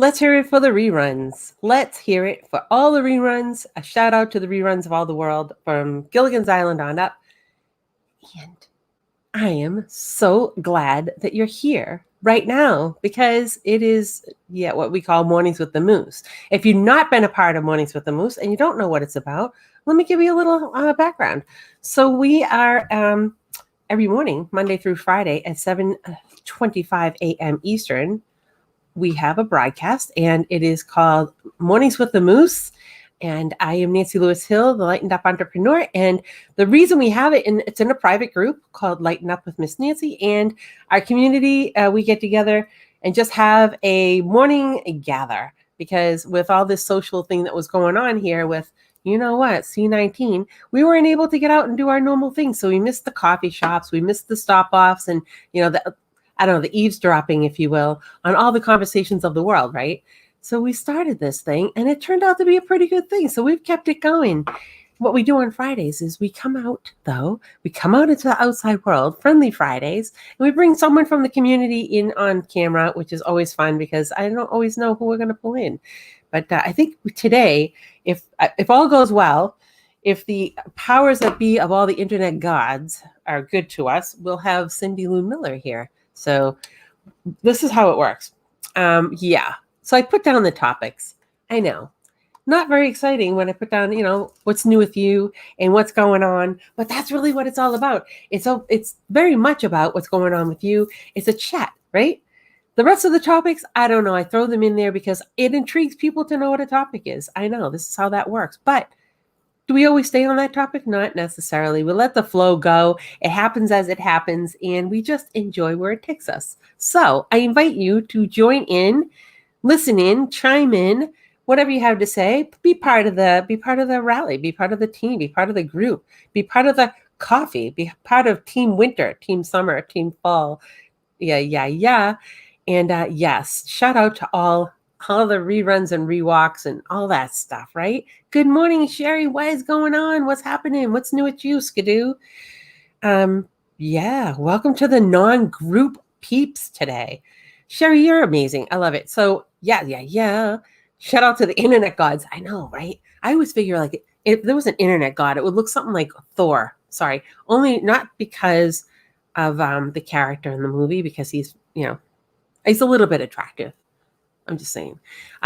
Let's hear it for the reruns. Let's hear it for all the reruns. A shout out to the reruns of all the world from Gilligan's Island on up. And I am so glad that you're here right now because it is, what we call Mornings with the Moose. If you've not been a part of Mornings with the Moose and you don't know what it's about, let me give you a little background. So we are every morning, Monday through Friday at 7:25 a.m. Eastern, we have a broadcast and it is called Mornings with the Moose. And I am Nancy Lewis Hill, the Lightened Up Entrepreneur. And the reason we have it, it's in a private group called Lighten Up with Miss Nancy. And our community, we get together and just have a morning gather. Because with all this social thing that was going on here with, C19, we weren't able to get out and do our normal things. So we missed the coffee shops, we missed the stop-offs and, the eavesdropping, if you will, on all the conversations of the world, right? So we started this thing and it turned out to be a pretty good thing. So we've kept it going. What we do on Fridays is we come out into the outside world, Friendly Fridays, and we bring someone from the community in on camera, which is always fun because I don't always know who we're going to pull in. But I think today, if all goes well, if the powers that be of all the internet gods are good to us, we'll have Cyndilu Miller here. So this is how it works. So I put down the topics. I know, not very exciting when I put down, what's new with you and what's going on, but that's really what it's all about. It's very much about what's going on with you. It's a chat, right? The rest of the topics, I don't know. I throw them in there because it intrigues people to know what a topic is. I know this is how that works, but do we always stay on that topic? Not necessarily. We let the flow go. It happens as it happens, and we just enjoy where it takes us. So I invite you to join in, listen in, chime in, whatever you have to say. Be part of the rally. Be part of the team. Be part of the group. Be part of the coffee. Be part of Team Winter, Team Summer, Team Fall. Yeah. And yes, shout out to all the reruns and rewalks and all that stuff, right? Good morning, Sherry. What is going on? What's happening? What's new with you, Skidoo? Welcome to the non-group peeps today. Sherry, you're amazing. I love it. So yeah. Shout out to the internet gods. I know, right? I always figure like if there was an internet god, it would look something like Thor. Sorry, only not because of the character in the movie, because he's a little bit attractive. I'm just saying.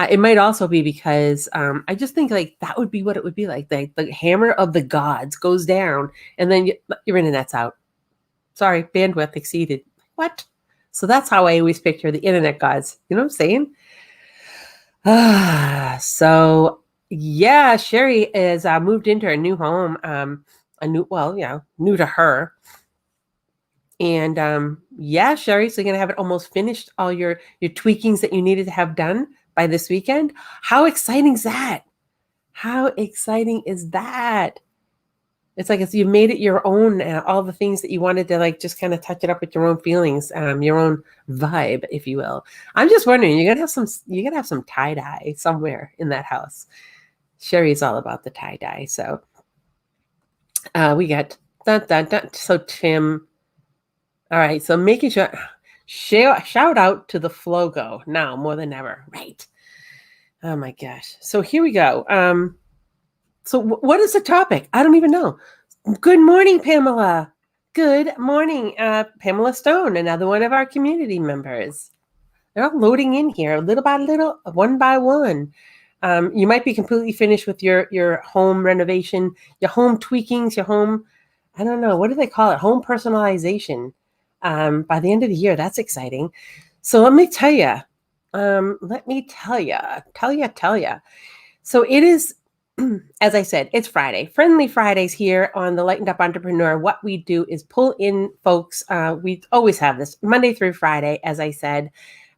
It might also be because I just think like that would be what it would be like. The hammer of the gods goes down and then your internet's out. Sorry, bandwidth exceeded. What? So that's how I always picture the internet gods. You know what I'm saying? So yeah, Sherry is moved into a new home. New to her. And Sherry, so you're going to have it almost finished, all your tweakings that you needed to have done by this weekend. How exciting is that? How exciting is that? It's like you made it your own, all the things that you wanted to like just kind of touch it up with your own feelings, your own vibe, if you will. I'm just wondering, you're going to have some tie-dye somewhere in that house. Sherry's all about the tie-dye. So we got dun. So Tim. All right, so making sure, shout out to the Flogo now more than ever, right? Oh my gosh. So here we go. So what is the topic? I don't even know. Good morning, Pamela. Good morning, Pamela Stone, another one of our community members. They're all loading in here, little by little, one by one. You might be completely finished with your home renovation, your home tweakings, your home, I don't know, what do they call it? Home personalization. By the end of the year. That's exciting. So let me tell you. So it is, as I said, it's Friday. Friendly Fridays here on the Lightened Up Entrepreneur. What we do is pull in folks. We always have this Monday through Friday, as I said.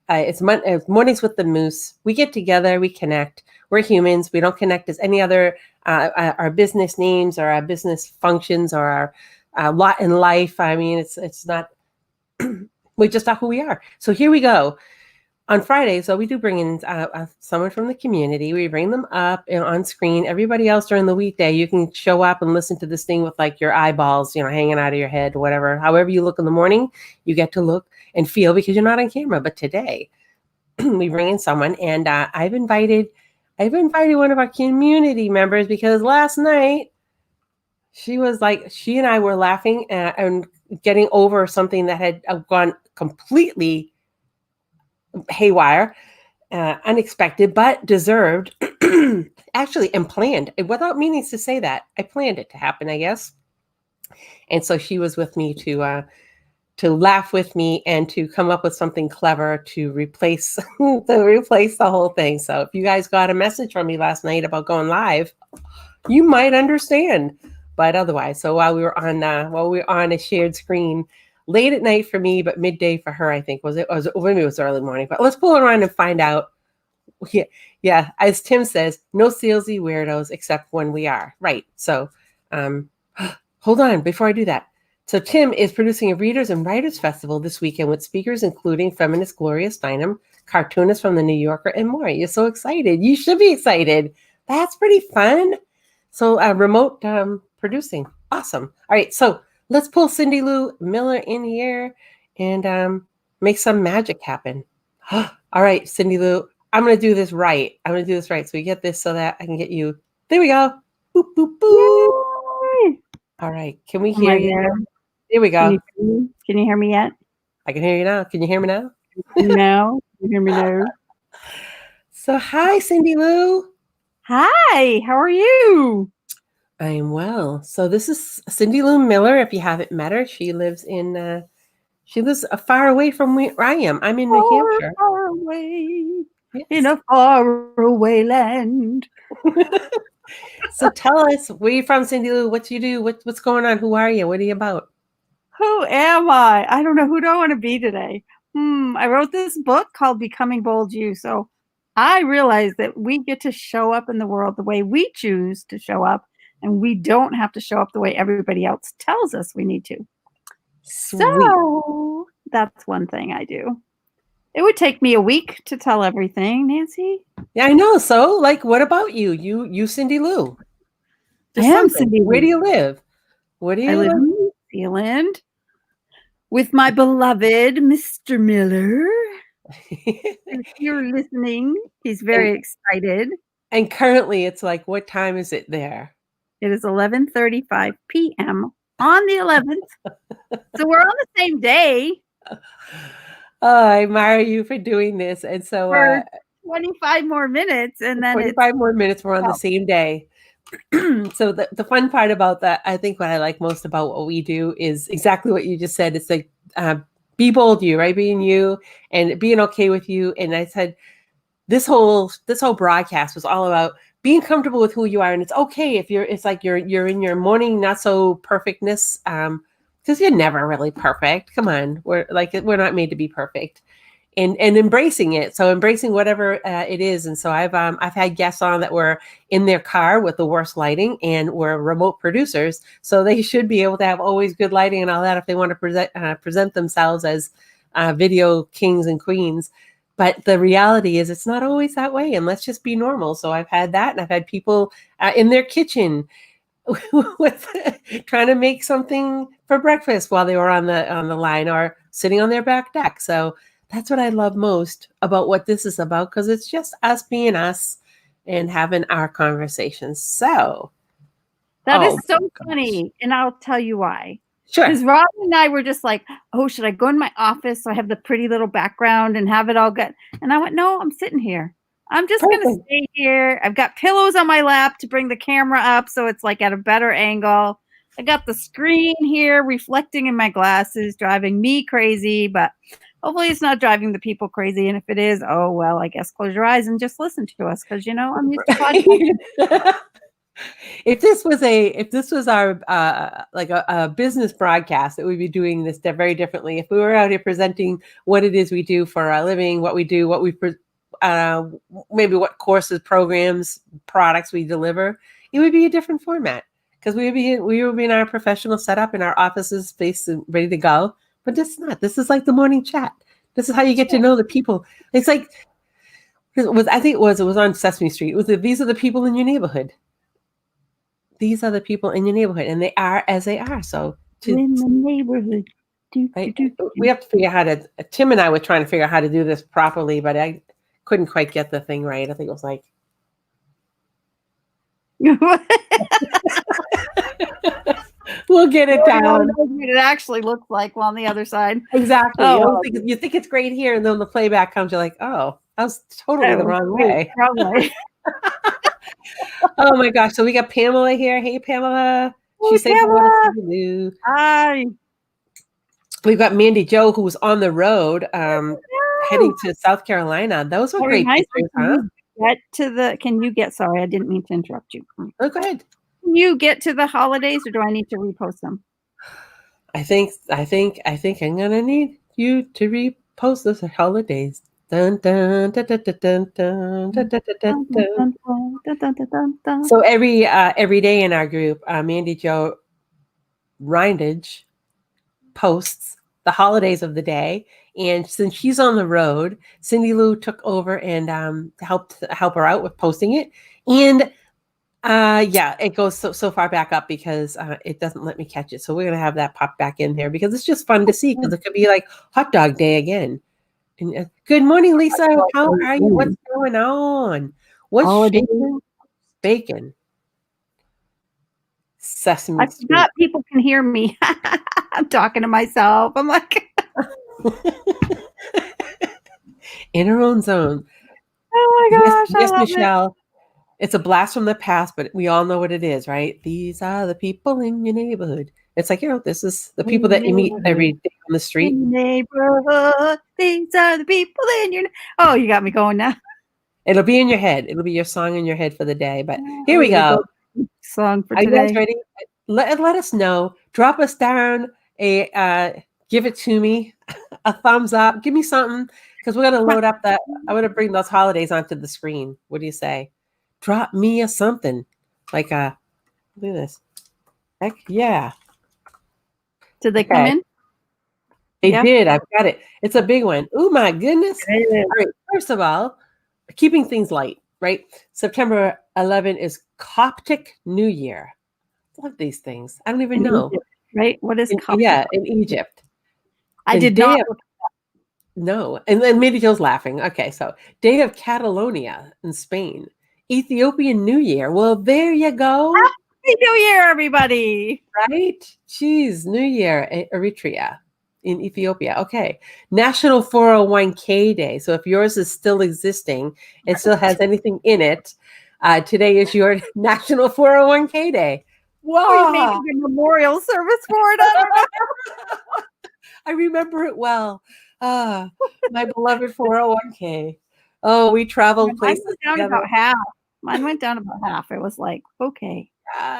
It's Mornings with the Moose. We get together, we connect. We're humans. We don't connect as any other our business names or our business functions or our lot in life. I mean, it's not. We just are who we are. So here we go. On Friday, so we do bring in someone from the community. We bring them up on screen. Everybody else during the weekday, you can show up and listen to this thing with like your eyeballs, hanging out of your head, whatever. However you look in the morning, you get to look and feel because you're not on camera. But today, we bring in someone, and I've invited one of our community members because last night she and I were laughing and getting over something that had gone completely haywire, unexpected, but deserved, actually, and planned. Without meaning to say that, I planned it to happen, I guess. And so she was with me to laugh with me and to come up with something clever to replace the whole thing. So if you guys got a message from me last night about going live, you might understand. But otherwise, so while we were on a shared screen, late at night for me, but midday for her, I think maybe it was early morning. But let's pull around and find out. Yeah. As Tim says, no salesy weirdos except when we are right. So, hold on before I do that. So Tim is producing a Readers and Writers Festival this weekend with speakers including feminist Gloria Steinem, cartoonists from the New Yorker, and more. You're so excited. You should be excited. That's pretty fun. So remote producing. Awesome. All right. So let's pull Cyndilu Miller in here and make some magic happen. All right, Cyndilu, I'm going to do this right. So we get this so that I can get you. There we go. Boop, boop, boop. Yay! All right. Can we hear you? There we go. Can you hear me yet? I can hear you now. Can you hear me now? No. Can you hear me now? So hi, Cyndilu. Hi. How are you? I am well. So this is Cyndilu Miller. If you haven't met her, she lives far away from where I am. I'm in New Hampshire. Far away. Yes. In a far away land. So tell us, where you from, Cyndilu? What you do? What's going on? Who are you? What are you about? Who am I? I don't know. Who do I want to be today? I wrote this book called Becoming Bold You. So I realized that we get to show up in the world the way we choose to show up, and we don't have to show up the way everybody else tells us we need to. Sweet. So that's one thing I do. It would take me a week to tell everything, Nancy. Yeah, I know. So, what about you? You Cyndilu. I am Cyndilu. Where do you live? Where do you live? I live in New Zealand with my beloved Mr. Miller. If you're listening, he's very excited. And currently, it's what time is it there? It is 11:35 p.m. on the 11th. So we're on the same day. Oh, I admire you for doing this. And so for 25 more minutes, and then 25 more minutes, we're on the same day. So the fun part about that, I think what I like most about what we do is exactly what you just said. It's be bold you, right? Being you and being okay with you. And I said, this whole broadcast was all about being comfortable with who you are. And it's okay if you're in your morning, not so perfectness. Because you're never really perfect. Come on. We're not made to be perfect. And embracing it. So embracing whatever it is. And so I've had guests on that were in their car with the worst lighting and were remote producers. So they should be able to have always good lighting and all that if they want to present themselves as video kings and queens. But the reality is it's not always that way. And let's just be normal. So I've had that, and I've had people in their kitchen with trying to make something for breakfast while they were on the line or sitting on their back deck. So that's what I love most about what this is about, because it's just us being us and having our conversations. So that is so funny, and I'll tell you why. Sure. Because Rob and I were just like, oh, should I go in my office so I have the pretty little background and have it all good? And I went, no, I'm sitting here. I'm just going to stay here. I've got pillows on my lap to bring the camera up so it's at a better angle. I got the screen here reflecting in my glasses, driving me crazy, but hopefully it's not driving the people crazy. And if it is, oh, well, I guess close your eyes and just listen to us, because, I'm used to podcasting. If this was our a business broadcast, that we'd be doing this very differently. If we were out here presenting what it is we do for a living, what we do, maybe what courses, programs, products we deliver, it would be a different format, because we would be in our professional setup in our offices, space and ready to go. But this is not. This is like the morning chat. This is how you get to know the people. It's like it was on Sesame Street. These are the people in your neighborhood. These are the people in your neighborhood, and they are as they are. So in the neighborhood. Right? We have to figure out how to. Tim and I were trying to figure out how to do this properly, but I couldn't quite get the thing right. I think it was like. We'll get it down. What it actually looks like on the other side. Exactly. Oh, you think it's great here, and then the playback comes. You're like, oh, that was totally the wrong way. Oh my gosh! So we got Pamela here. Hey, Pamela. She said hello. Hi. We've got Mandy Jo, who's on the road, heading to South Carolina. Those were great pictures, huh? Can you get? Sorry, I didn't mean to interrupt you. Oh, go ahead. Can you get to the holidays, or do I need to repost them? I think I'm gonna need you to repost those holidays. Dun, dun, dun, dun, dun, dun, dun, dun, dun, dun. So every day in our group, Mandy Jo Rindage posts the holidays of the day, and since she's on the road, Cyndilu took over and helped her out with posting it. And it goes so far back up because it doesn't let me catch it. So we're gonna have that pop back in there because it's just fun to see, because it could be like hot dog day again. And, good morning, Lisa. How are you? What's going on? What's shaking? Bacon. Sesame I forgot people can hear me. I'm talking to myself. I'm like in her own zone. Oh my gosh. Yes, Michelle. It's a blast from the past, but we all know what it is, right? These are the people in your neighborhood. It's like, this is the people that you meet every day on the street. Neighborhood. These are the people in your. Oh, you got me going now. It'll be in your head. It'll be your song in your head for the day. But here we go. Song for today. Are you guys ready? Let us know. Drop us down give it to me, a thumbs up. Give me something, because we're gonna load up that. I want to bring those holidays onto the screen. What do you say? Drop me a something, like look at this. Heck yeah! Did they come in? They did. I've got it. It's a big one. Oh my goodness! All right. First of all, keeping things light. Right. September 11 is Coptic New Year. Love these things. I don't even know. Egypt, right? What is Coptic? Yeah, in Egypt. I did not. No. And then Mandy Jo's laughing. Okay, so Day of Catalonia in Spain. Ethiopian New Year. Well, there you go. Happy New Year, everybody. Right? Jeez, New Year, Eritrea in Ethiopia. Okay. National 401k Day. So if yours is still existing and still has anything in it, today is your National 401k Day. Whoa! We made a memorial service for it. I don't know. I remember it well. My beloved 401k. Oh, we traveled places. Mine went down about half. Mine went down about half. It was like, okay.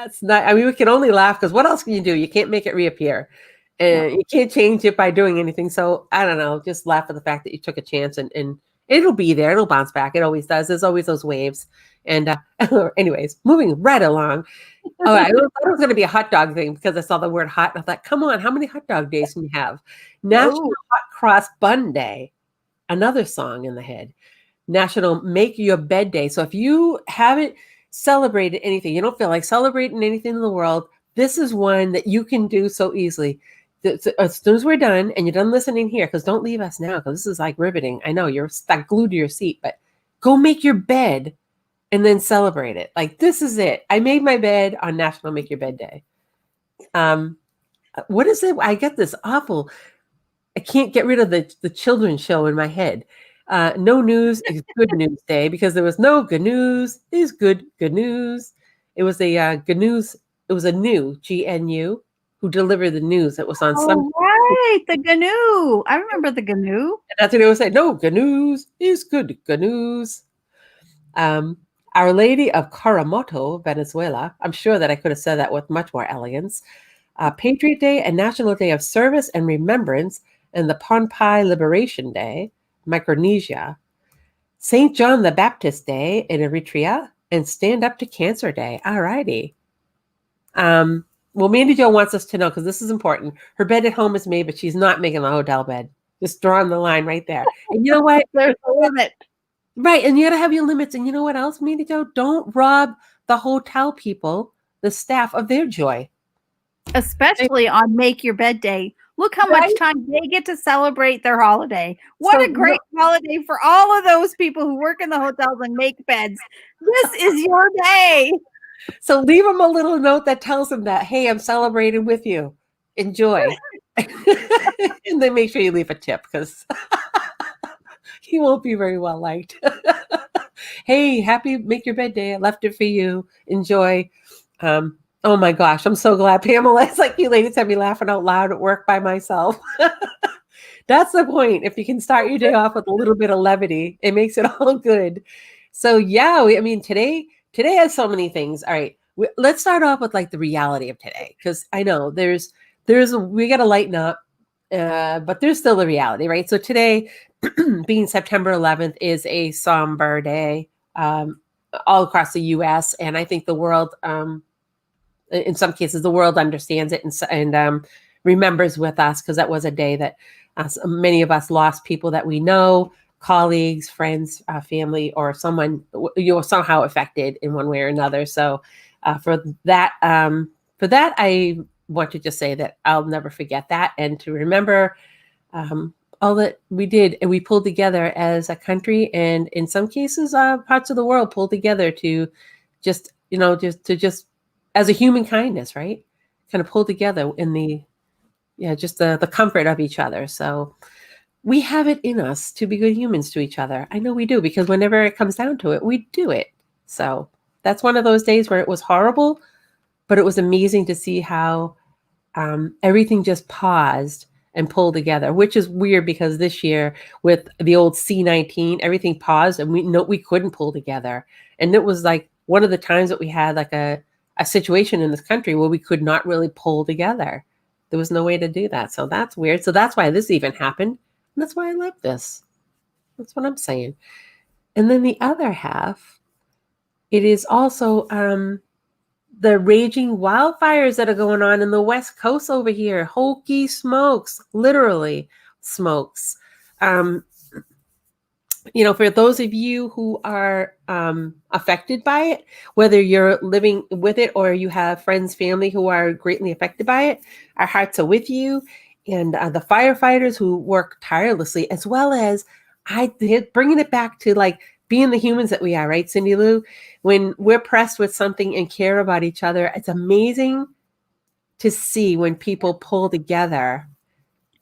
It's not. I mean, we can only laugh because what else can you do? You can't make it reappear, and you can't change it by doing anything. So I don't know. Just laugh at the fact that you took a chance, and it'll be there. It'll bounce back. It always does. There's always those waves. And anyways, moving right along. Oh, I thought it was going to be a hot dog thing because I saw the word hot. And I thought, come on, how many hot dog days can you have? National Hot Cross Bun Day. Another song in the head. National Make Your Bed Day. So if you haven't celebrated anything, you don't feel like celebrating anything in the world, this is one that you can do so easily. As soon as we're done and you're done listening here, because don't leave us now, because this is like riveting. I know you're stuck glued to your seat, but go make your bed and then celebrate it. Like, this is it. I made my bed on National Make Your Bed Day. What is it? I get this awful, I can't get rid of the children's show in my head. No news is good news day, because there was no good news is good news. It was a good news. It was a new GNU who delivered the news that was on some. Right, the GNU. I remember the GNU. And that's what they would say. No, good news is good news. Our Lady of Caramoto, Venezuela. I'm sure that I could have said that with much more elegance. Patriot Day and National Day of Service and Remembrance, and the Pohnpei Liberation Day, Micronesia. St. John the Baptist Day in Eritrea, and Stand Up to Cancer Day. All righty. Well, Mandy Jo wants us to know, because this is important. Her bed at home is made, but she's not making the hotel bed. Just drawing the line right there. And you know what? There's a limit. Right, and you got to have your limits. And you know what else, Mandy Jo? Don't rob the hotel people, the staff, of their joy. Especially on Make Your Bed Day, Look how Right? much time they get to celebrate their holiday. What So a great holiday for all of those people who work in the hotels and make beds. This is your day. So leave him a little note that tells him that, hey, I'm celebrating with you. Enjoy. And then make sure you leave a tip because he won't be very well liked. Hey, happy make your bed day. I left it for you. Enjoy. Oh my gosh, I'm so glad Pamela. It's like you ladies have me laughing out loud at work by myself. That's the point. If you can start your day off with a little bit of levity, it makes it all good. So yeah, I mean today has so many things. All right, let's start off with like the reality of today because I know we got to lighten up, but there's still the reality, right? So today, being September 11th, is a somber day all across the U.S. and I think the world. In some cases, the world understands it and remembers with us because that was a day that many of us lost people that we know, colleagues, friends, family, or someone you were somehow affected in one way or another. So for that, I want to just say that I'll never forget that and to remember all that we did and we pulled together as a country and in some cases parts of the world pulled together to just as a human kindness, right? Kind of pull together in the comfort of each other. So we have it in us to be good humans to each other. I know we do because whenever it comes down to it, we do it. So that's one of those days where it was horrible, but it was amazing to see how everything just paused and pulled together, which is weird because this year with the old C-19, everything paused and we couldn't pull together. And it was like one of the times that we had like a situation in this country where we could not really pull together. There was no way to do that. So that's weird. So that's why this even happened. And that's why I love this. That's what I'm saying. And then the other half, it is also the raging wildfires that are going on in the West Coast over here. Holy smokes, literally smokes. For those of you who are affected by it, whether you're living with it or you have friends, family who are greatly affected by it, our hearts are with you. And the firefighters who work tirelessly, as well as bringing it back to like being the humans that we are, right, Cyndilu? When we're pressed with something and care about each other, it's amazing to see when people pull together.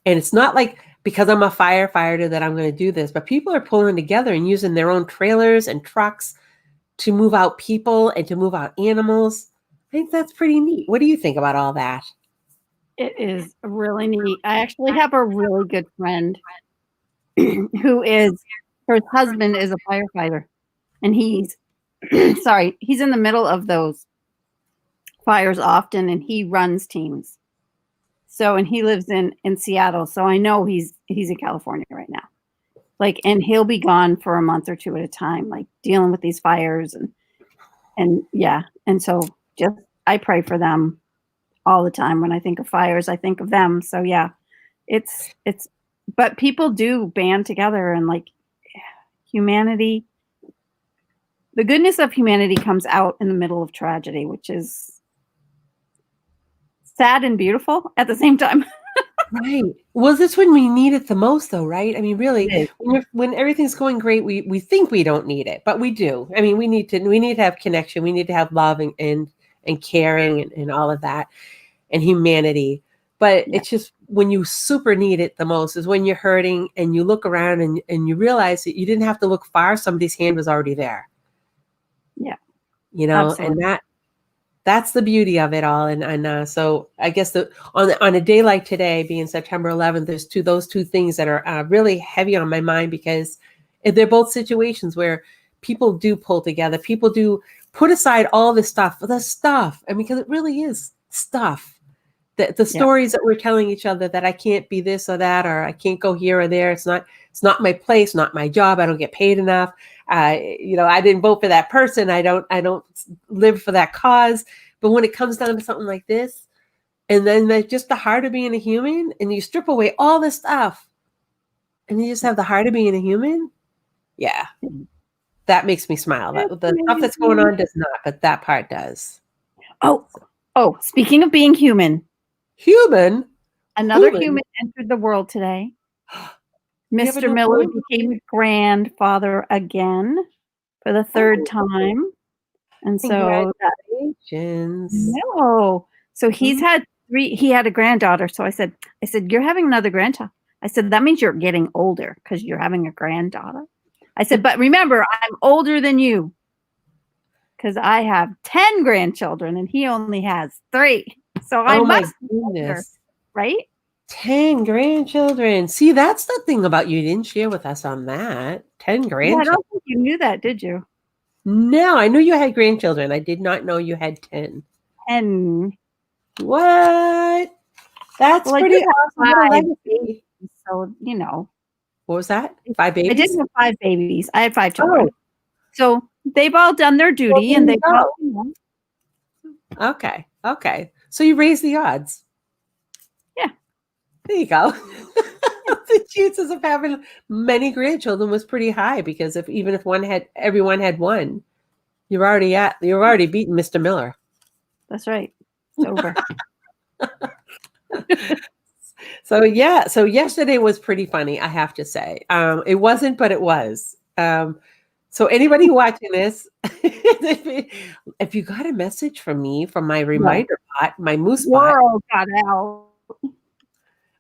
And it's not like because I'm a firefighter that I'm going to do this, but people are pulling together and using their own trailers and trucks to move out people and to move out animals. I think that's pretty neat. What do you think about all that? It is really neat. I actually have a really good friend her husband is a firefighter and he's he's in the middle of those fires often and he runs teams. So, and he lives in Seattle. So I know he's in California right now. Like, and he'll be gone for a month or two at a time, like dealing with these fires and yeah. And so I pray for them all the time. When I think of fires, I think of them. So yeah, but people do band together and like humanity, the goodness of humanity comes out in the middle of tragedy, which is sad and beautiful at the same time. Right. Well, that's when we need it the most, though, right? I mean, really, when everything's going great, we think we don't need it, but we do. I mean, we need to have connection. We need to have love and caring and all of that and humanity. But it's just when you super need it the most is when you're hurting and you look around and you realize that you didn't have to look far. Somebody's hand was already there. Yeah. Absolutely. And that's the beauty of it all. And so I guess on a day like today, being September 11th, there's those two things that are really heavy on my mind because they're both situations where people do pull together. People do put aside all the stuff. I mean, because it really is stuff. The stories that we're telling each other that I can't be this or that, or I can't go here or there. It's not my place, not my job. I don't get paid enough. I didn't vote for that person. I don't live for that cause. But when it comes down to something like this, and then there's just the heart of being a human, and you strip away all this stuff, and you just have the heart of being a human. Yeah, that makes me smile. The stuff that's going on does not, but that part does. Oh, speaking of being human. Human? Another Hulu. human entered the world today. We have Mr. another Miller one? became a grandfather again for the third Oh, time. And so congratulations. no. So he's Mhm. had he had a granddaughter. So I said, you're having another grandchild. I said, that means you're getting older because you're having a granddaughter. I said, but remember, I'm older than you because I have 10 grandchildren and he only has 3. So I Oh my must be older, goodness. right? 10 grandchildren. See, that's the thing about you didn't share with us on that. 10 Yeah, I grandchildren. don't think you knew that, did you? No, I knew you had grandchildren. I did not know you had 10. 10. What? That's Well, I pretty did have awesome. What a 5 legacy. babies, so What was that? 5 I did babies? have 5 babies. I had 5 Oh, children. So they've all done their well, duty there and you they've all, go. Okay. Okay. So you raised the odds. yeah. There you go. The chances of having many grandchildren was pretty high because even if everyone had one, you're already beating Mr. Miller. That's right. It's over. So yeah, so yesterday was pretty funny, I have to say. It wasn't, but it was. So anybody watching this, if you got a message from me from my reminder bot, my moose bot, World got out.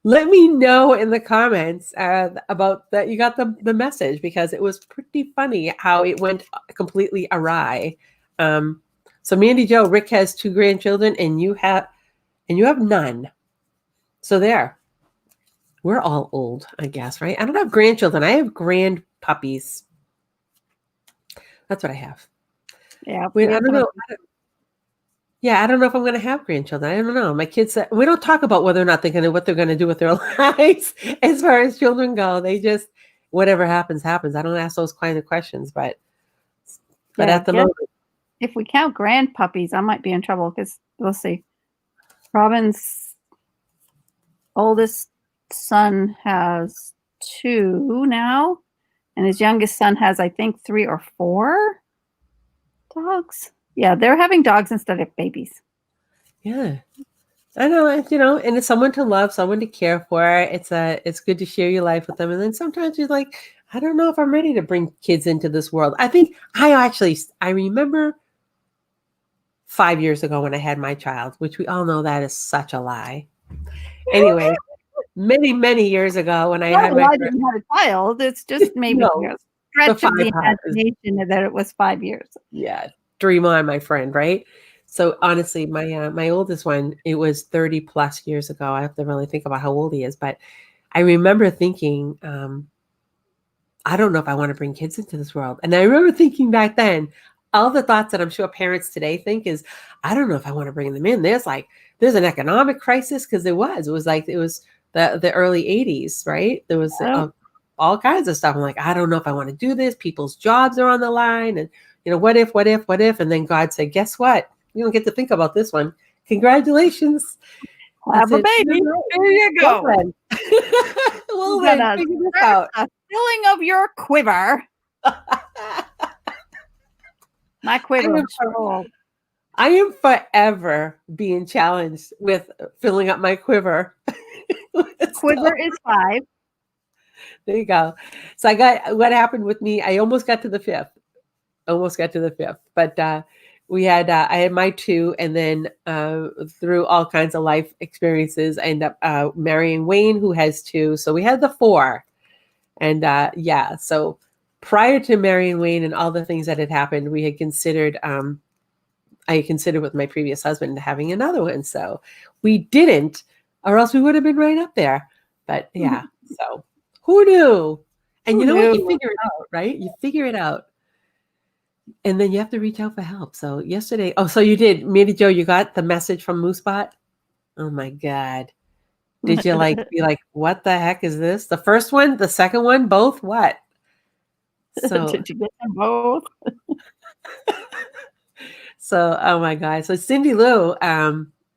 let me know in the comments about that you got the message because it was pretty funny how it went completely awry. So Mandy Joe, Rick has 2 grandchildren, and you have none. So there. We're all old, I guess, right? I don't have grandchildren. I have grand puppies. That's what I have. Yeah. Wait, I don't know. Yeah, I don't know if I'm going to have grandchildren. I don't know. My kids, we don't talk about whether or not what they're going to do with their lives as far as children go. They just, whatever happens, happens. I don't ask those kind of questions, but at the moment. If we count grand puppies, I might be in trouble because let's see. Robin's oldest son has 2 now, and his youngest son has, I think, 3 or 4 dogs. Yeah, they're having dogs instead of babies. Yeah. I know, and it's someone to love, someone to care for. It's good to share your life with them. And then sometimes you're like, I don't know if I'm ready to bring kids into this world. I remember 5 years ago when I had my child, which we all know that is such a lie. Anyway, many, many years ago when I had my I didn't have a child. It's just maybe a stretch of the imagination that it was 5 years. Yeah, dream on, my friend, right? So honestly, my oldest one, it was 30 plus years ago. I have to really think about how old he is, but I remember thinking, I don't know if I want to bring kids into this world. And I remember thinking back then, all the thoughts that I'm sure parents today think is, I don't know if I want to bring them in. There's an economic crisis because it was the early 80s, right? There was all kinds of stuff. I'm like, I don't know if I want to do this. People's jobs are on the line. And, what if? And then God said, guess what? You don't get to think about this one. Congratulations. Have a baby. There you go. Well then, figure this out. A filling of your quiver. My quiver. I am forever being challenged with filling up my quiver. Quiver is 5. There you go. So what happened with me, I almost got to the 5th. But I had my 2, and then through all kinds of life experiences, I ended up marrying Wayne, who has 2. So we had the 4. And so prior to marrying Wayne and all the things that had happened, we had considered, I considered with my previous husband having another one. So we didn't, or else we would have been right up there. But yeah, so who knew? And you know what? You figure it out, right? You figure it out. And then you have to reach out for help. So yesterday, so you did, Mandy Joe, you got the message from Moosebot? Oh my God. Did you be like, what the heck is this? The first one, the second one, both? What? So did you get them both? So, oh my God. So Cyndilu,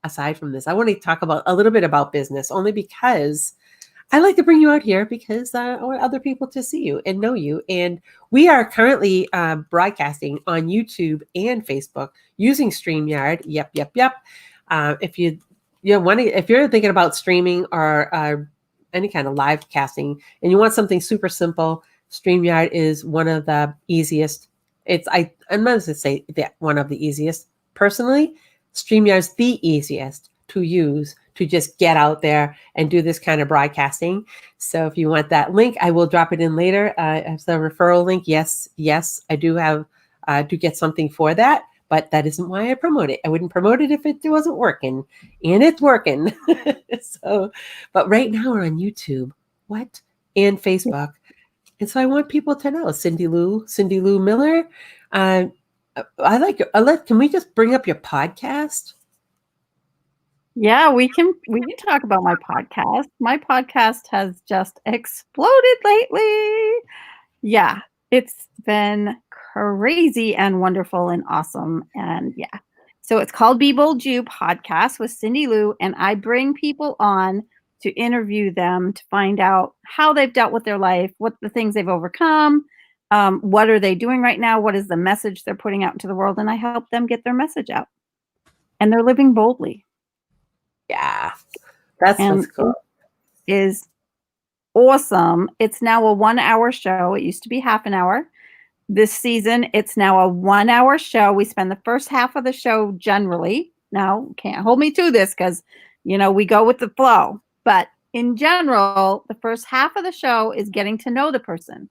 aside from this, I want to talk about a little bit about business only because I like to bring you out here because I want other people to see you and know you. And we are currently broadcasting on YouTube and Facebook using StreamYard. Yep. If you if you're thinking about streaming or any kind of live casting and you want something super simple, StreamYard is one of the easiest. I'm not going to say that one of the easiest. Personally, StreamYard's the easiest to use to just get out there and do this kind of broadcasting. So if you want that link, I will drop it in later as the referral link. Yes, I do have to get something for that, but that isn't why I promote it. I wouldn't promote it if it wasn't working, and it's working. So, but right now we're on YouTube, and Facebook. And so I want people to know Cyndilu Miller. Can we just bring up your podcast? Yeah, we can talk about my podcast. My podcast has just exploded lately. Yeah, it's been crazy and wonderful and awesome. And yeah. So it's called Be Bold You Podcast with Cyndilu, and I bring people on to interview them to find out how they've dealt with their life, what the things they've overcome, what are they doing right now, what is the message they're putting out into the world, and I help them get their message out. And they're living boldly. Yeah, that's what's cool. It is awesome. It's now a 1-hour show. It used to be half an hour. This season, it's now a 1-hour show. We spend the first half of the show generally. Now, can't hold me to this because, we go with the flow. But in general, the first half of the show is getting to know the person.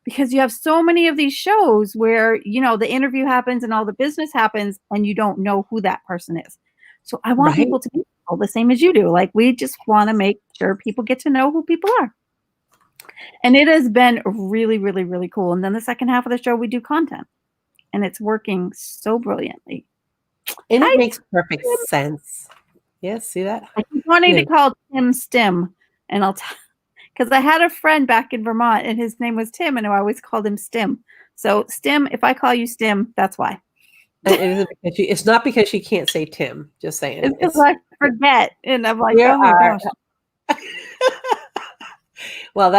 Because you have so many of these shows where, the interview happens and all the business happens and you don't know who that person is. So I want people to be the same as you do. Like, we just want to make sure people get to know who people are. And it has been really, really, really cool. And then the second half of the show, we do content. And it's working so brilliantly. And it makes perfect sense. Yes, see that? I keep wanting to call Tim Stim. And because I had a friend back in Vermont and his name was Tim and I always called him Stim. So Stim, if I call you Stim, that's why. It's not because she can't say Tim, just saying. It's because I forget. And I'm like, oh my gosh. Well,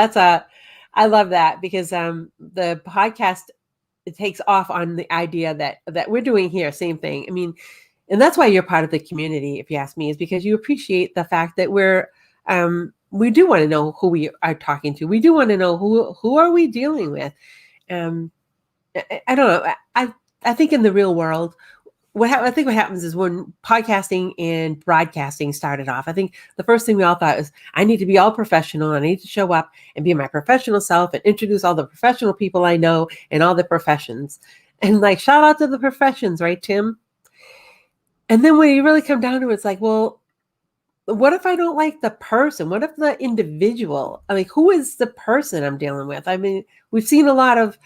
I love that because the podcast, it takes off on the idea that we're doing here, same thing. I mean, and that's why you're part of the community, if you ask me, is because you appreciate the fact that we do want to know who we are talking to. We do want to know who are we dealing with. I don't know. I think in the real world, I think what happens is when podcasting and broadcasting started off, I think the first thing we all thought was, I need to be all professional. I need to show up and be my professional self and introduce all the professional people I know and all the professions. And shout out to the professions, right, Tim? And then when you really come down to it, it's like, well, what if I don't like the person? What if the individual? Who is the person I'm dealing with? I mean, we've seen a lot of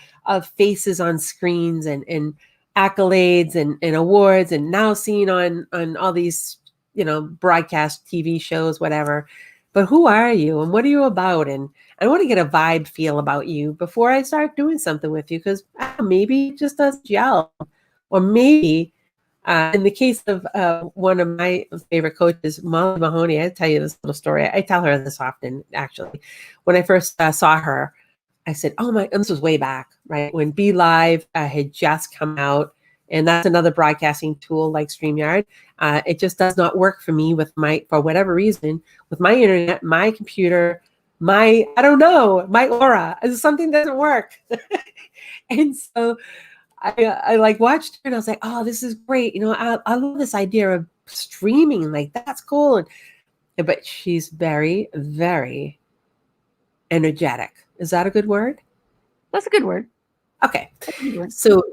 faces on screens and accolades and awards, and now seen on all these, broadcast TV shows, whatever. But who are you and what are you about? And I want to get a vibe feel about you before I start doing something with you, because maybe it just doesn't gel. Or maybe in the case of one of my favorite coaches, Molly Mahoney, I tell you this little story. I tell her this often, actually. When I first saw her, I said, oh my, and this was way back, right? When Be Live had just come out, and that's another broadcasting tool like StreamYard. It just does not work for me for whatever reason, with my internet, my computer, my aura. Something doesn't work. And so I watched her and I was like, oh, this is great. I love this idea of streaming. That's cool. But she's very, very energetic. Is that a good word? That's a good word. Okay. So,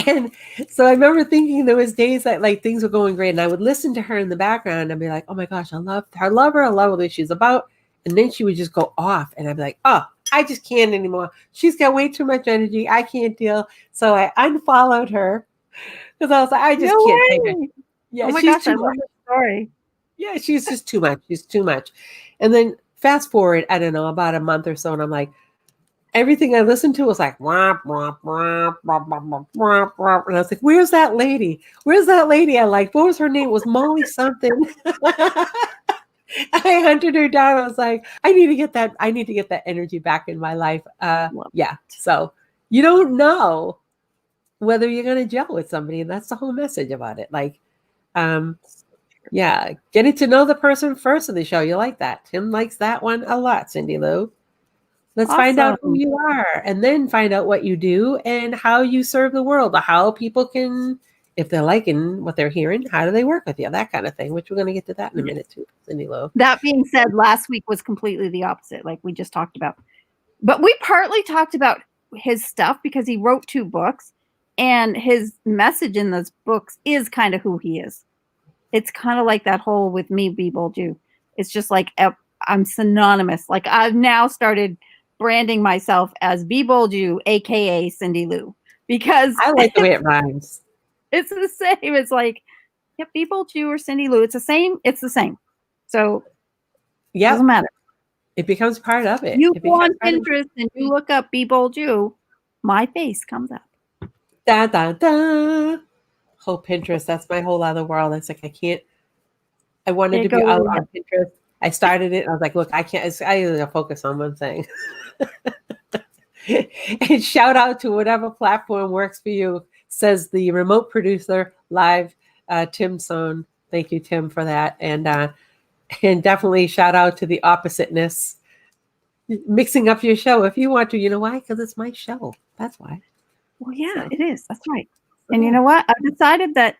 and so I remember thinking there was days that things were going great and I would listen to her in the background and be like, oh my gosh, I love her. I love what she's about. And then she would just go off and I'd be like, oh, I just can't anymore. She's got way too much energy. I can't deal. So I unfollowed her because I was like, I just can't take it. Yeah, oh my gosh, I love the story. Yeah, she's just too much. She's too much. And then fast forward, I don't know, about a month or so, and I'm like, everything I listened to was like, womp, womp, womp, womp, womp, womp, womp. And I was like, where's that lady? Where's that lady I liked? What was her name? It was Molly something. I hunted her down. I was like, I need to get that energy back in my life. Yeah. So you don't know whether you're going to gel with somebody. And that's the whole message about it. Yeah, getting to know the person first in the show. You like that. Tim likes that one a lot, Cyndilu. Let's find out who Awesome. you are and then find out what you do and how you serve the world, how people can, if they're liking what they're hearing, how do they work with you? That kind of thing, which we're going to get to that in a minute too, Cyndilu. That being said, last week was completely the opposite, like we just talked about. But we partly talked about his stuff because he wrote 2 books, and his message in those books is kind of who he is. It's kind of like that whole with me, be bold you. It's just like I'm synonymous. Like I've now started branding myself as Be Bold You, aka Cyndilu, because I like the way it rhymes. it's the same. It's like, yeah, Be Bold You or Cyndilu. It's the same. It's the same. So it Yep, doesn't matter. it becomes part of it. You It go on becomes part of it. Pinterest and you look up Be Bold You, my face comes up. Da da da. Whole Pinterest. That's my whole other world. It's like I wanted to be out on Pinterest. I started it. And I was like, look, I can't. I gotta focus on one thing. And shout out to whatever platform works for you. Says the remote producer live, Tim Sohn. Thank you, Tim, for that. And definitely shout out to the oppositeness, mixing up your show if you want to. You know why? Because it's my show. That's why. Well, yeah, it is. That's right. And you know what? I've decided that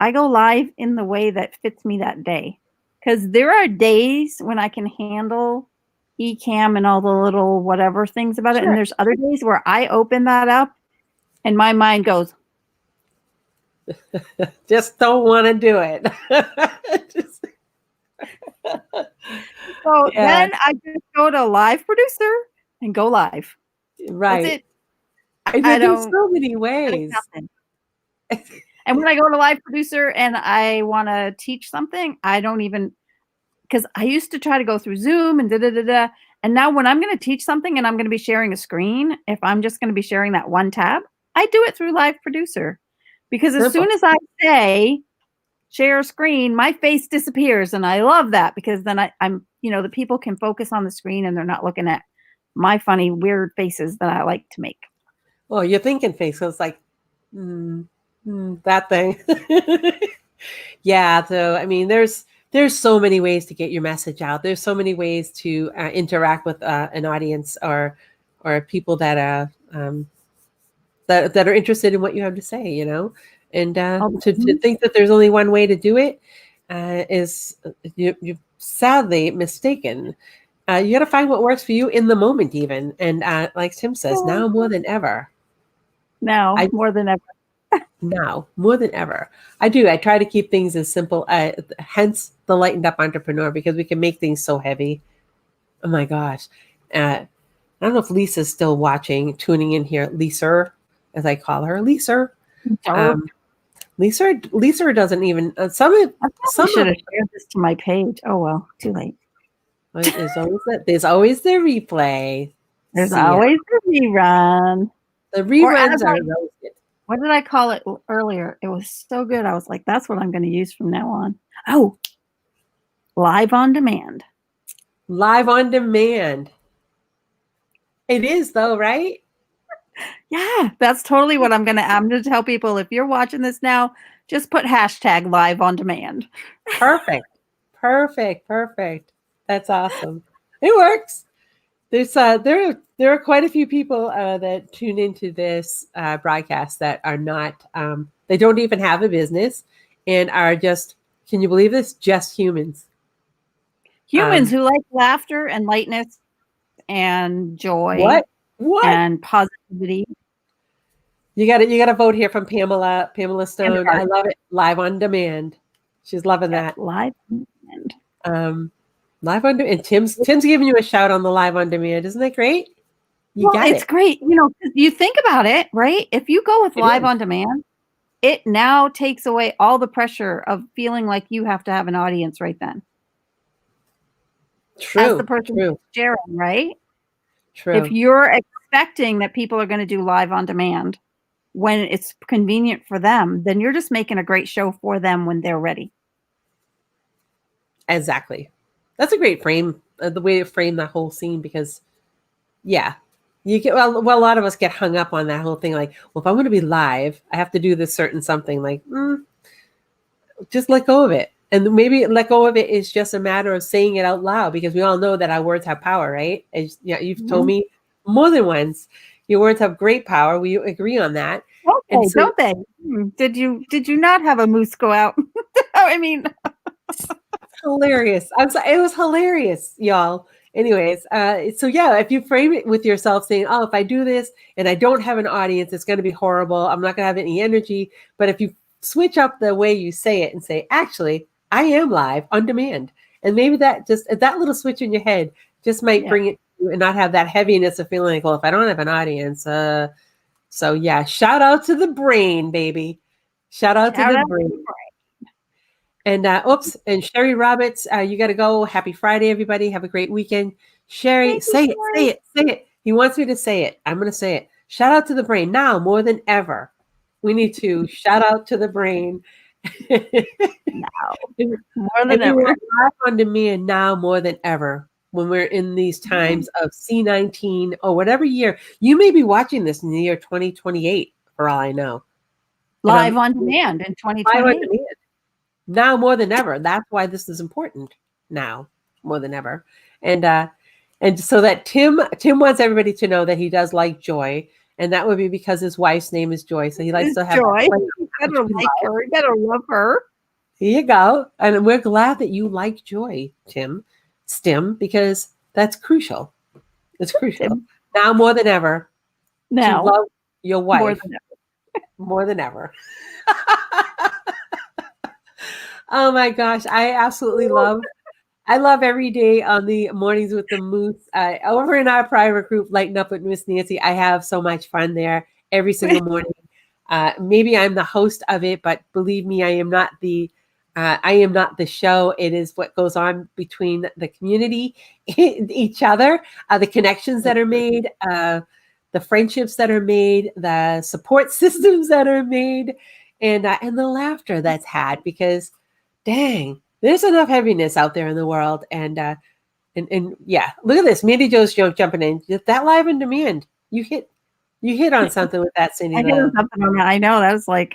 I go live in the way that fits me that day. Because there are days when I can handle eCam and all the little whatever things about it. And there's other days where I open that up and my mind goes, just don't want to do it. So then I just go to live producer and go live. Right. That's it. I there's so many ways. And when I go to live producer and I want to teach something, I don't even, because I used to try to go through Zoom and da-da-da-da. And now when I'm going to teach something and I'm going to be sharing a screen, if I'm just going to be sharing that one tab, I do it through live producer. Because as soon as I say share screen, my face disappears. And I love that because then I'm, the people can focus on the screen and they're not looking at my funny, weird faces that I like to make. Well, you're thinking face. So it's like, that thing. Yeah. So, I mean, there's so many ways to get your message out. There's so many ways to interact with an audience or people that are that are interested in what you have to say, and to think that there's only one way to do it is you're sadly mistaken. You got to find what works for you in the moment, even. And like Tim says, now more than ever. Now more than ever. Now more than ever. I try to keep things as simple, hence the lightened up entrepreneur, because we can make things so heavy. Oh my gosh. I don't know if Lisa's still watching, tuning in here. Lisa, as I call her, Lisa. Lisa doesn't even, some should have shared this to my page. Oh, well, too late. There's always the replay. There's always the rerun. The reruns are roasted. What did I call it earlier? It was so good. I was like, that's what I'm going to use from now on. Oh, live on demand. Live on demand. It is though, right? Yeah, that's totally what I'm going to tell people. If you're watching this now, just put hashtag live on demand. Perfect. That's awesome. It works. There's there are quite a few people that tune into this broadcast that are not they don't even have a business and are just, can you believe this, just humans who like laughter and lightness and joy and positivity. You got to vote here from Pamela Stone. I love it. Live on demand. She's loving that. Live on demand. Live on demand. And Tim's giving you a shout on the live on demand. Isn't that great? It's great. You think about it, right? If you go with live on demand, it now takes away all the pressure of feeling like you have to have an audience right then. True. As the person sharing, right? True. If you're expecting that people are going to do live on demand when it's convenient for them, then you're just making a great show for them when they're ready. Exactly. That's a great frame, the way to frame that whole scene, because you get, well, a lot of us get hung up on that whole thing. Like, well, if I'm going to be live, I have to do this certain something, like, just let go of it. And maybe let go of it is just a matter of saying it out loud, because we all know that our words have power, right? As, you've told me more than once, your words have great power. We agree on that. And so, don't they? Did you not have a moose go out? I mean, hilarious. I'm sorry, it was hilarious, y'all. Anyways, so yeah, if you frame it with yourself saying, "Oh, if I do this and I don't have an audience, it's going to be horrible. I'm not going to have any energy." But if you switch up the way you say it and say, "Actually, I am live on demand," and maybe that little switch in your head just might bring it to you and not have that heaviness of feeling like, "Well, if I don't have an audience," so yeah, shout out to the brain, baby. Shout out to the brain. And and Sherry Roberts, you got to go. Happy Friday, everybody. Have a great weekend. Sherry, say it. He wants me to say it. I'm going to say it. Shout out to the brain now more than ever. We need to shout out to the brain. Now, more than ever. Live on demand now more than ever. When we're in these times of C19 or whatever year, you may be watching this in the year 2028, for all I know. Live on demand in 2028. Now more than ever. That's why this is important now more than ever. And so that Tim wants everybody to know that he does like Joy, and that would be because his wife's name is Joy. So he likes to have Joy. You better like her. You better love her. Here you go. And we're glad that you like Joy, Stim, because that's crucial. It's crucial. Tim. Now more than ever. Now to love your wife more than ever. Oh my gosh, I absolutely love every day on the Mornings with the Moose. Over in our private group, Lighten Up with Miss Nancy, I have so much fun there every single morning. Maybe I'm the host of it, but believe me, I am not the show. It is what goes on between the community, each other, the connections that are made, the friendships that are made, the support systems that are made, and the laughter that's had, because dang, there's enough heaviness out there in the world. And yeah, look at this. Mandy Joe's jumping in. That live on demand. You hit on something with that, Cyndilu. I hit on something on that. I know. That was like,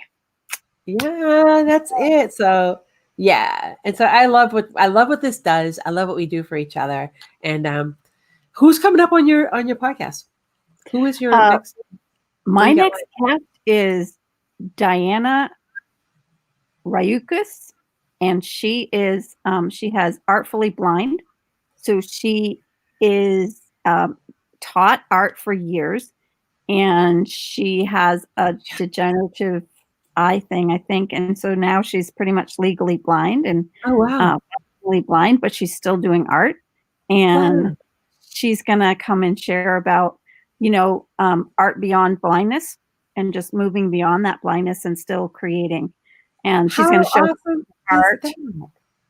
yeah, that's it. So yeah. And so I love what this does. I love what we do for each other. And who's coming up on your podcast? Who is your next? My next guest is Diana Ryukas. And she is, she has Artfully Blind. So she is taught art for years, and she has a degenerative eye thing, I think. And so now she's pretty much legally blind and blind, but she's still doing art. And she's going to come and share about, art beyond blindness and just moving beyond that blindness and still creating. And she's going to show art.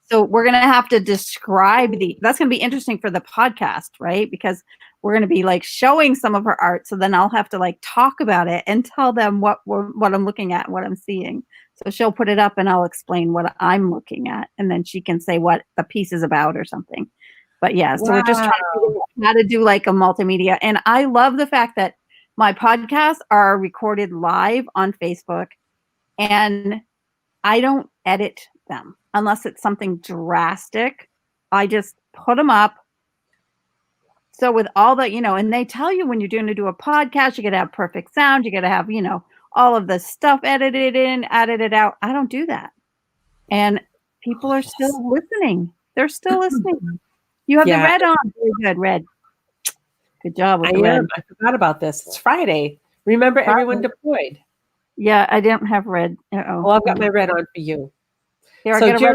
So we're going to have to describe that's going to be interesting for the podcast, right? Because we're going to be like showing some of her art. So then I'll have to like talk about it and tell them what I'm looking at, what I'm seeing. So she'll put it up and I'll explain what I'm looking at. And then she can say what the piece is about or something. But yeah, so we're just trying to figure out how to do like a multimedia. And I love the fact that my podcasts are recorded live on Facebook, and I don't edit them unless it's something drastic. I just put them up. So with all that, and they tell you when you're going to do a podcast, you got to have perfect sound. You got to have, all of the stuff edited out. I don't do that. And people are still listening. They're still listening. You have the red on. Very good, red. Good job with the red. I forgot about this. It's Friday. Remember, everyone deployed. Yeah, I didn't have red. Well, I've got my red on for you. Here, so Jerry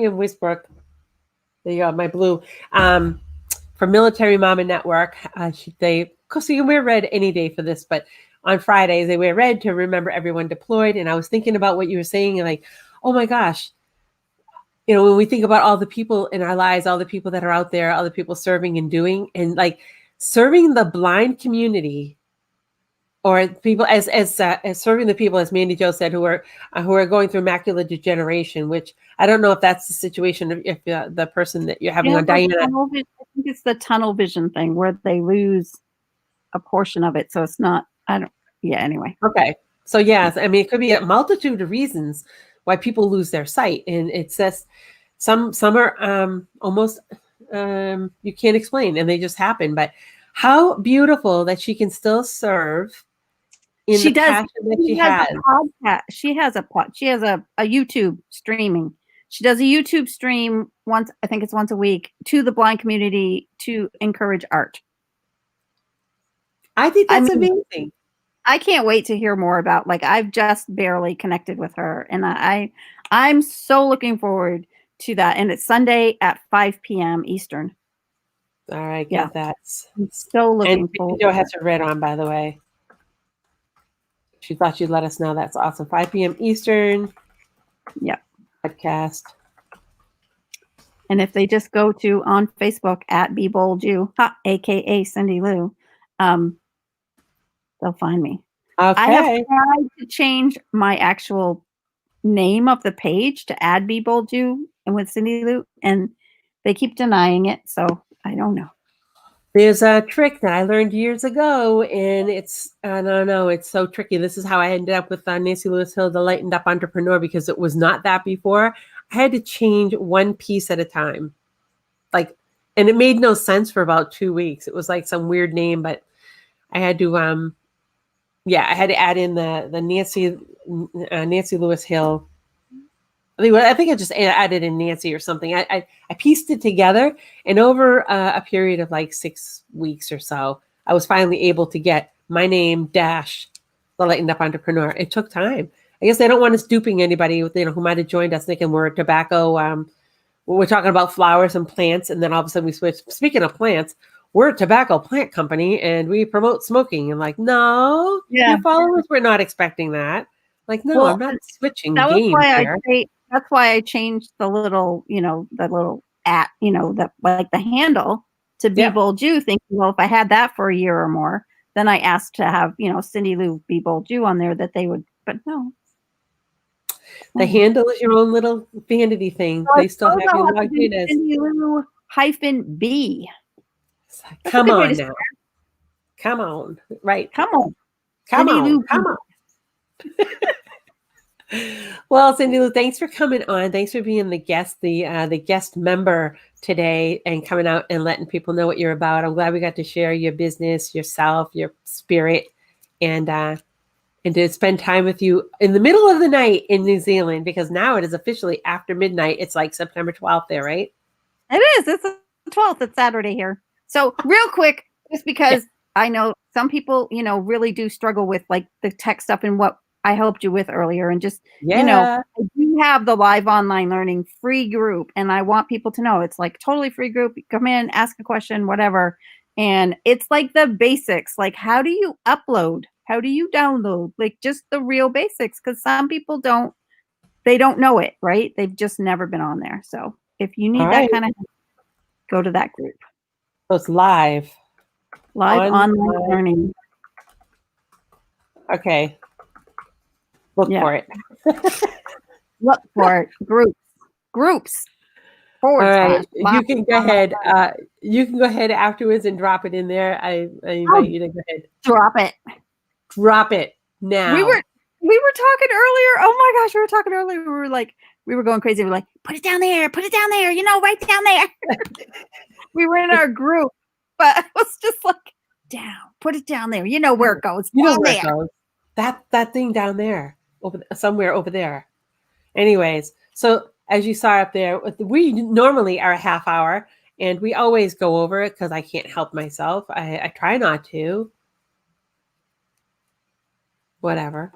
and Wisbrook, there you go, my blue. For Military Mama Network, so you can wear red any day for this, but on Fridays they wear red to remember everyone deployed. And I was thinking about what you were saying, and like, oh my gosh, when we think about all the people in our lives, all the people that are out there, all the people serving and doing, and like serving the blind community, or people as serving the people, as Mandy Jo said, who are going through macular degeneration, which I don't know if that's the situation if the person that you're having on Diana. I think it's the tunnel vision thing where they lose a portion of it, so it's not. Anyway. Okay, so yes, I mean it could be a multitude of reasons why people lose their sight. And it's just some are almost you can't explain, and they just happen. But how beautiful that she can still serve in She the does. passion that She she has has. a podcast. She has a YouTube streaming. She does a YouTube stream once, I think it's once a week, to the blind community to encourage art. I think I that's mean, amazing. I can't wait to hear more about, like, I've just barely connected with her, and I'm so looking forward to that. And it's Sunday at 5 p.m. Eastern. All right, Yeah. get that. I'm so And looking forward. Joe has her red on, by the way. She thought you'd let us know. That's awesome. 5 p.m. Eastern. Yeah. Podcast. And if they just go to on Facebook at Be Bold You, aka Cyndilu, they'll find me. Okay. I have tried to change my actual name of the page to add Be Bold You and with Cyndilu, and they keep denying it. So I don't know. There's a trick that I learned years ago, and I don't know, it's so tricky. This is how I ended up with Nancy Lewis Hill, the Lightened Up Entrepreneur, because it was not that before. I had to change one piece at a time. And it made no sense for about 2 weeks. It was like some weird name, but I had to, I had to add in the Nancy Lewis Hill. I think I just added in Nancy or something. I pieced it together, and over a period of like 6 weeks or so, I was finally able to get my name dash the Lightened Up Entrepreneur. It took time. I guess they don't want us duping anybody, who might have joined us thinking we're tobacco. We're talking about flowers and plants, and then all of a sudden we switch. Speaking of plants, we're a tobacco plant company, and we promote smoking. And like, no, your followers were not expecting that. Like, no, I'm not switching games here. That's why I changed the little, the little at, the handle to Be Bold You, thinking, well, if I had that for a year or more, then I asked to have, Cyndilu Be Bold You on there, that they would, but no. The handle is your own little vanity thing. So they still have you logged in as Cyndilu-B. Come on now. Come on. Right. Come on. Come on. Come on. Well, Cyndilu, thanks for coming on. Thanks for being the guest, the guest member today, and coming out and letting people know what you're about. I'm glad we got to share your business, yourself, your spirit, and to spend time with you in the middle of the night in New Zealand, because now it is officially after midnight. It's like September 12th there, right? It is. It's the 12th. It's Saturday here. So real quick, just because I know some people, really do struggle with like the tech stuff and what I helped you with earlier, and just, I do have the live online learning free group, and I want people to know it's like totally free group. You come in, ask a question, whatever. And it's like the basics, like how do you upload? How do you download? Like just the real basics, because some people don't know it, right? They've just never been on there. So if you need that kind of, go to that group. So it's live online learning. Okay. Look for it. Look for it. Groups. All right. You can go ahead. You can go ahead afterwards and drop it in there. I invite you to go ahead. Drop it. Drop it now. We were talking earlier. Oh my gosh, we were talking earlier. We were going crazy. We were like, put it down there, right down there. We were in our group, but it was just like, put it down there. You know where it goes. Where it goes. That thing down there, somewhere over there. Anyways, so as you saw up there, we normally are a half hour, and we always go over it because I can't help myself. I try not to. Whatever.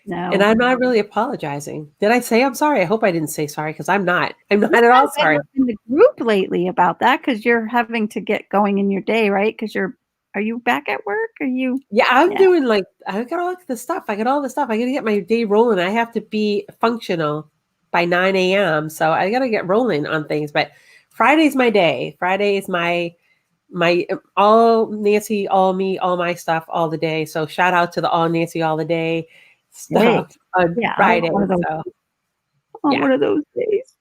No. And I'm not really apologizing. Did I say I'm sorry? I hope I didn't say sorry, because I'm not. I'm not at all sorry. In the group lately about that, because you're having to get going in your day, right? Because are you back at work? Are you? Yeah, I'm doing I got all the stuff. I got to get my day rolling. I have to be functional by 9 a.m. So I got to get rolling on things. But Friday's my day. Friday is my all Nancy, all me, all my stuff, all the day. So shout out to the all Nancy, all the day stuff on Friday. One of those days.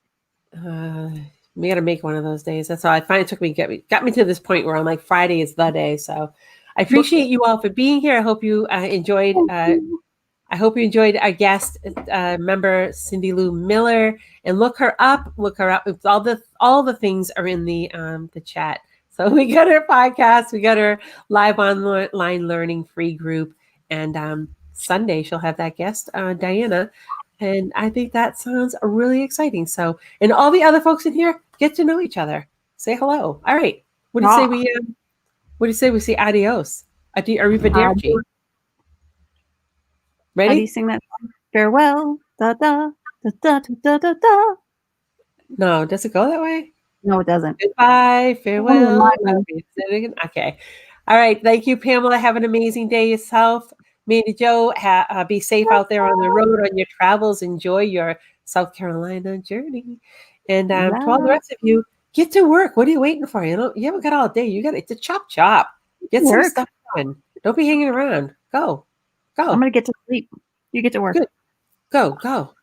We got to make one of those days. That's all. I finally got me to this point where I'm like, Friday is the day. So I appreciate you all for being here. I hope you enjoyed I hope you enjoyed our guest member, Cyndilu Miller, and look her up. Look her up. It's all the things are in the chat. So we got her podcast, we got her live online learning free group, and Sunday she'll have that guest, Diana, and I think that sounds really exciting. So, and all the other folks in here get to know each other. Say hello. All right. What do you say we? What do you say we say adios? Arrivederci. Ready? How do you sing that song? Farewell. Da da da da da da da. No, does it go that way? No, it doesn't. Goodbye. Farewell. Oh, Okay. All right. Thank you, Pamela. Have an amazing day yourself. Mandy Joe, be safe out there on the road on your travels. Enjoy your South Carolina journey. And to all the rest of you, get to work. What are you waiting for? You haven't got all day. You got to chop. Get some stuff done. Don't be hanging around. Go. I'm going to get to sleep. You get to work. Good. Go.